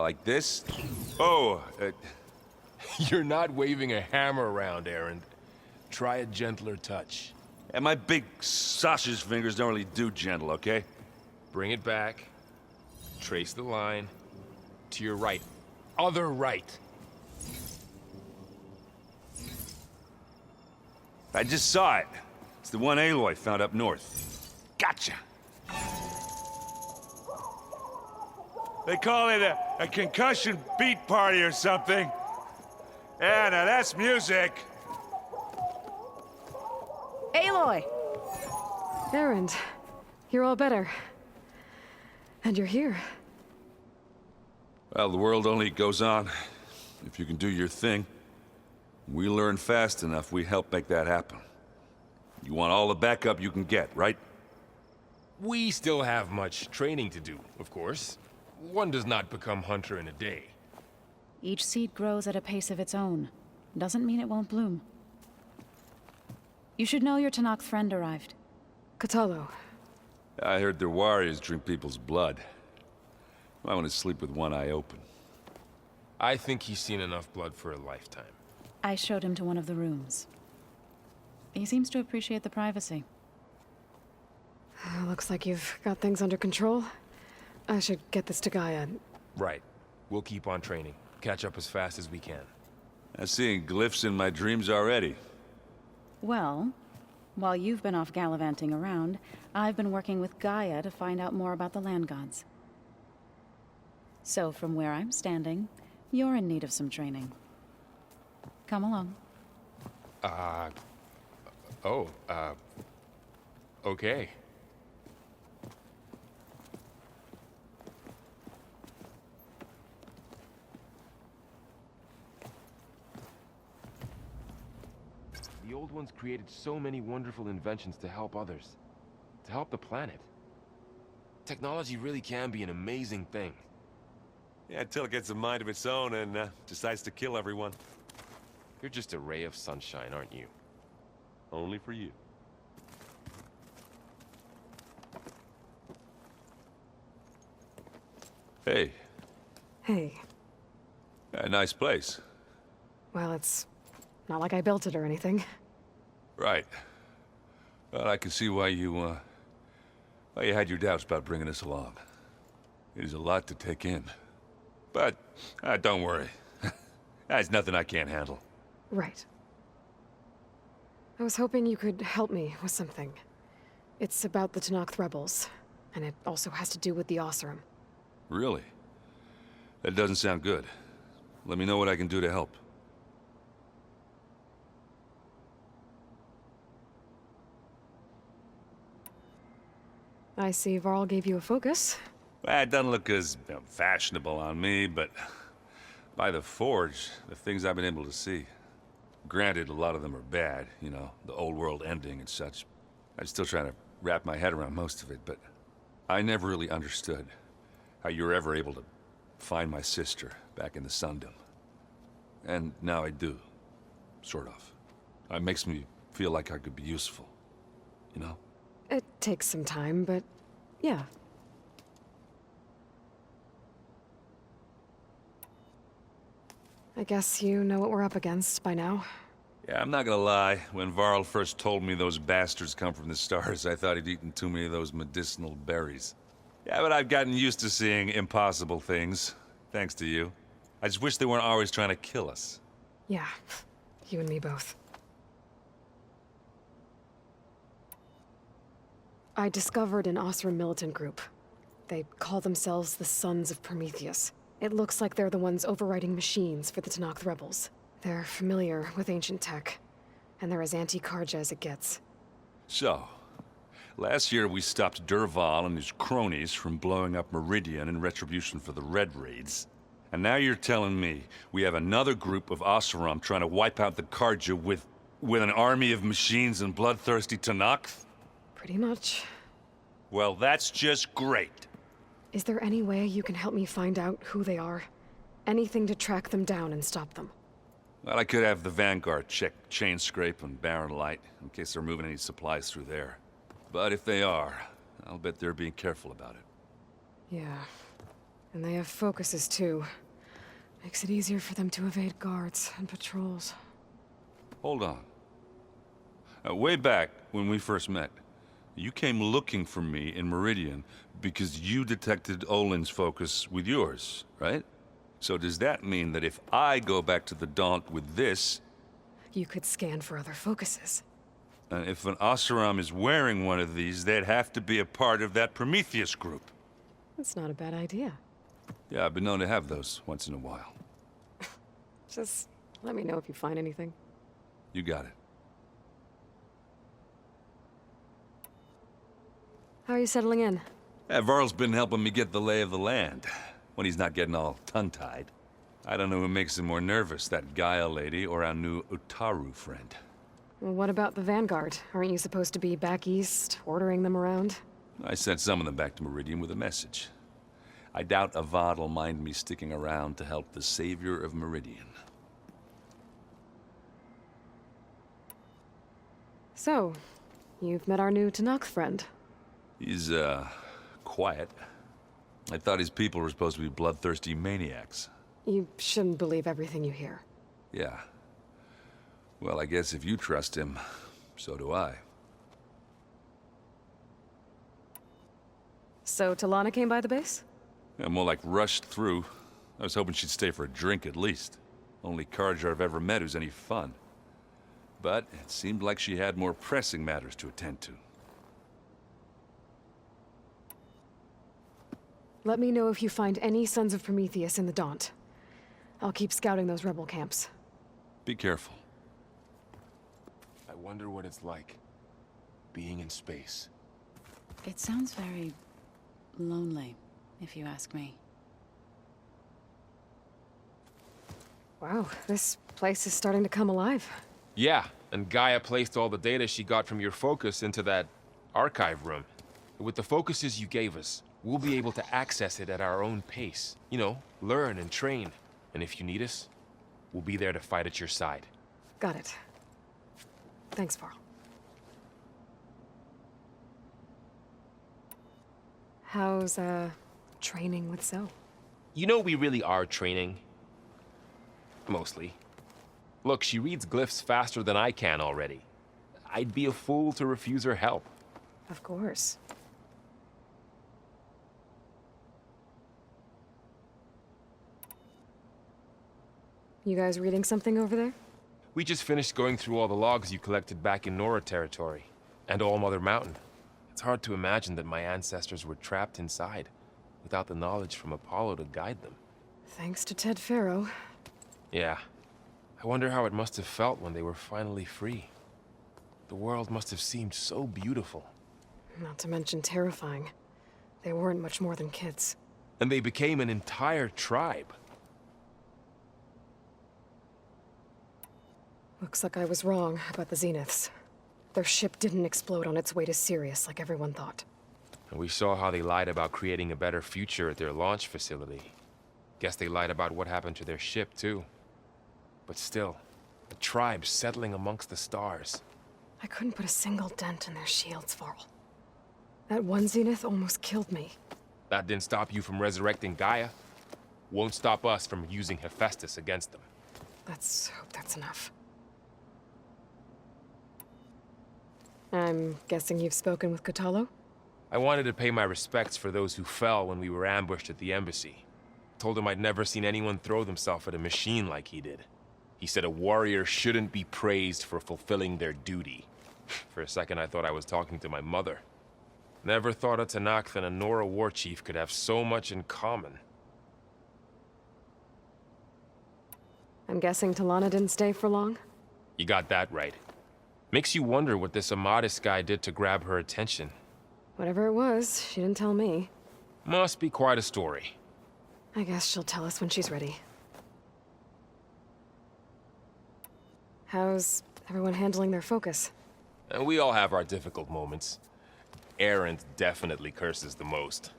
like this. Oh, You're not waving a hammer around, Aaron. Try a gentler touch. and my big sausage fingers don't really do gentle, okay? Bring it back. Trace the line. To your right. Other right. I just saw it. It's the one Aloy found up north. Gotcha. They call it a concussion beat party or something. Yeah, now that's music. Aloy! Aaron, you're all better. And you're here. Well, the world only goes on if you can do your thing. We learn fast enough, we help make that happen. You want all the backup you can get, right? We still have much training to do, of course. One does not become hunter in a day. Each seed grows at a pace of its own. Doesn't mean it won't bloom. You should know your Tanakh friend arrived. Katalo. I heard their warriors drink people's blood. I want to sleep with one eye open. I think he's seen enough blood for a lifetime. I showed him to one of the rooms. He seems to appreciate the privacy. Looks like you've got things under control. I should get this to Gaia. Right. We'll keep on training. Catch up as fast as we can. I'm seeing glyphs in my dreams already. Well, while you've been off gallivanting around, I've been working with Gaia to find out more about the land gods. So from where I'm standing, you're in need of some training. Come along. Okay. The old ones created so many wonderful inventions to help others. To help the planet. Technology really can be an amazing thing. Yeah, until it gets a mind of its own and decides to kill everyone. You're just a ray of sunshine, aren't you? Only for you. Hey, Hey. a nice place. Well, it's not like I built it or anything. Right. Well, I can see why you had your doubts about bringing us along. It is a lot to take in. But, don't worry. There's nothing I can't handle. Right. I was hoping you could help me with something. It's about the Tanakh rebels, and it also has to do with the Oseram. Really? That doesn't sound good. Let me know what I can do to help. I see Varl gave you a focus. Well, it doesn't look as fashionable on me, but by the Forge, the things I've been able to see. Granted, a lot of them are bad, you know, the old world ending and such. I'm still trying to wrap my head around most of it, but I never really understood how you were ever able to find my sister back in the Sundom. And now I do. Sort of. It makes me feel like I could be useful. You know? It takes some time, but yeah. I guess you know what we're up against by now. Yeah, I'm not gonna lie. When Varl first told me those bastards come from the stars, I thought he'd eaten too many of those medicinal berries. Yeah, but I've gotten used to seeing impossible things, thanks to you. I just wish they weren't always trying to kill us. Yeah, you and me both. I discovered an Oseram militant group. They call themselves the Sons of Prometheus. It looks like they're the ones overriding machines for the Tanakh rebels. They're familiar with ancient tech, and they're as anti-Karja as it gets. So, last year we stopped Durval and his cronies from blowing up Meridian in retribution for the Red Raids. And now you're telling me we have another group of Oseram trying to wipe out the Karja with an army of machines and bloodthirsty Tanakh? Pretty much. Well, that's just great. Is there any way you can help me find out who they are? Anything to track them down and stop them. Well, I could have the Vanguard check Chain Scrape and Barren Light, in case they're moving any supplies through there. But if they are, I'll bet they're being careful about it. Yeah. And they have focuses, too. Makes it easier for them to evade guards and patrols. Hold on. Way back when we first met, you came looking for me in Meridian because you detected Olin's focus with yours, right? So does that mean that if I go back to the Daunt with this... You could scan for other focuses. And if an Oseram is wearing one of these, they'd have to be a part of that Prometheus group. That's not a bad idea. Yeah, I've been known to have those once in a while. Just let me know if you find anything. You got it. How are you settling in? Yeah, Varl's been helping me get the lay of the land, when he's not getting all tongue-tied. I don't know who makes him more nervous, that Gaia lady or our new Utaru friend. Well, what about the Vanguard? Aren't you supposed to be back east, ordering them around? I sent some of them back to Meridian with a message. I doubt Avad will mind me sticking around to help the savior of Meridian. So, you've met our new Tanakh friend. He's, quiet. I thought his people were supposed to be bloodthirsty maniacs. You shouldn't believe everything you hear. Yeah. Well, I guess if you trust him, so do I. So, Talana came by the base? Yeah, more like rushed through. I was hoping she'd stay for a drink at least. Only Carja I've ever met who's any fun. But it seemed like she had more pressing matters to attend to. Let me know if you find any Sons of Prometheus in the Daunt. I'll keep scouting those rebel camps. Be careful. I wonder what it's like, being in space. It sounds very lonely, if you ask me. Wow, this place is starting to come alive. Yeah, and Gaia placed all the data she got from your focus into that archive room. With the focuses you gave us, we'll be able to access it at our own pace. You know, learn and train. And if you need us, we'll be there to fight at your side. Got it. Thanks, Varl. How's, training with Zoe? You know we really are training. Mostly. Look, she reads glyphs faster than I can already. I'd be a fool to refuse her help. Of course. You guys reading something over there? We just finished going through all the logs you collected back in Nora territory, and All Mother Mountain. It's hard to imagine that my ancestors were trapped inside, without the knowledge from Apollo to guide them. Thanks to Ted Faro. Yeah. I wonder how it must have felt when they were finally free. The world must have seemed so beautiful. Not to mention terrifying. They weren't much more than kids. And they became an entire tribe. Looks like I was wrong about the Zeniths. Their ship didn't explode on its way to Sirius like everyone thought. And we saw how they lied about creating a better future at their launch facility. Guess they lied about what happened to their ship, too. But still, a tribe settling amongst the stars. I couldn't put a single dent in their shields, Varl. That one Zenith almost killed me. That didn't stop you from resurrecting Gaia. Won't stop us from using Hephaestus against them. Let's hope that's enough. I'm guessing you've spoken with Kotallo? I wanted to pay my respects for those who fell when we were ambushed at the embassy. Told him I'd never seen anyone throw themselves at a machine like he did. He said a warrior shouldn't be praised for fulfilling their duty. For a second I thought I was talking to my mother. Never thought a Tanakh and a Nora war chief could have so much in common. I'm guessing Talana didn't stay for long? You got that right. Makes you wonder what this Amadis guy did to grab her attention. Whatever it was, she didn't tell me. Must be quite a story. I guess she'll tell us when she's ready. How's everyone handling their focus? And we all have our difficult moments. Errant definitely curses the most.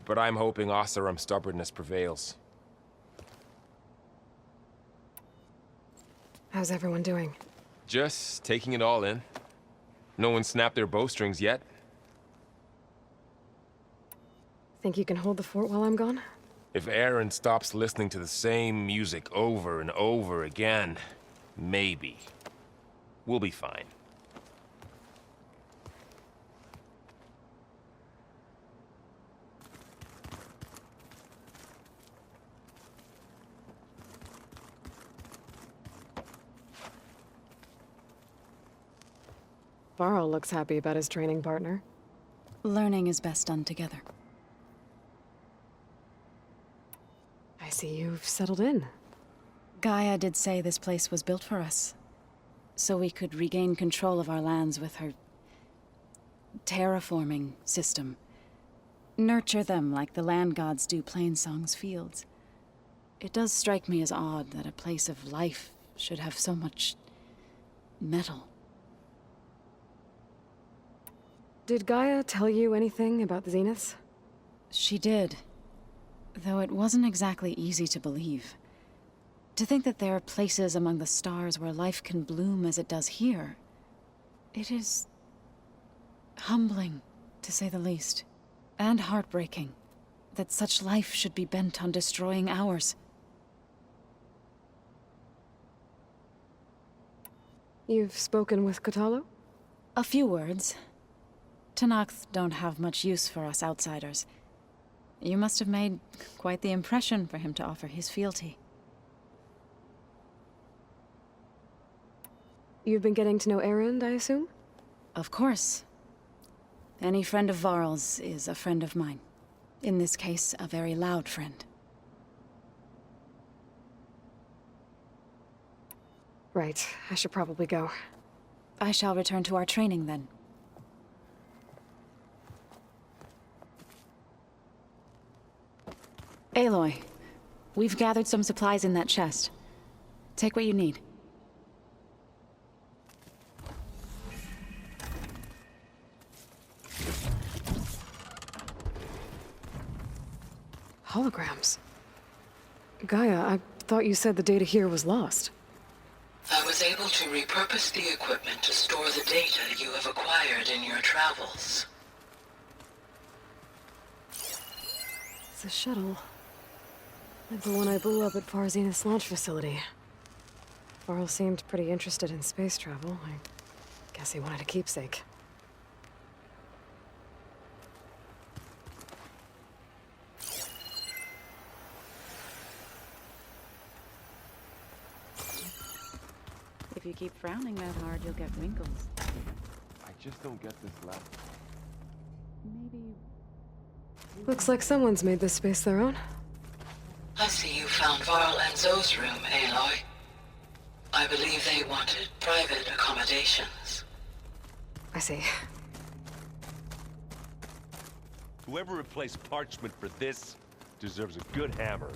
But I'm hoping Oseram's stubbornness prevails. How's everyone doing? Just taking it all in. No one snapped their bowstrings yet. Think you can hold the fort while I'm gone? If Aaron stops listening to the same music over and over again, maybe. We'll be fine. Varl looks happy about his training partner. Learning is best done together. I see you've settled in. Gaia did say this place was built for us, so we could regain control of our lands with her terraforming system. Nurture them like the land gods do Plainsong's fields. It does strike me as odd that a place of life should have so much metal. Did Gaia tell you anything about the Zeniths? She did, though it wasn't exactly easy to believe. To think that there are places among the stars where life can bloom as it does here, it is humbling, to say the least, and heartbreaking that such life should be bent on destroying ours. You've spoken with Kotallo? A few words. Tenakth don't have much use for us outsiders. You must have made quite the impression for him to offer his fealty. You've been getting to know Erend, I assume? Of course. Any friend of Varl's is a friend of mine. In this case, a very loud friend. Right, I should probably go. I shall return to our training then. Aloy, we've gathered some supplies in that chest. Take what you need. Holograms. Gaia, I thought you said the data here was lost. I was able to repurpose the equipment to store the data you have acquired in your travels. It's a shuttle. Like the one I blew up at Far Zenith's launch facility. Varl seemed pretty interested in space travel. I guess he wanted a keepsake. If you keep frowning that hard, you'll get wrinkles. I just don't get this last. Maybe... Looks like someone's made this space their own. I see you found Varl and Zoe's room, Aloy. I believe they wanted private accommodations. I see. Whoever replaced parchment for this deserves a good hammering.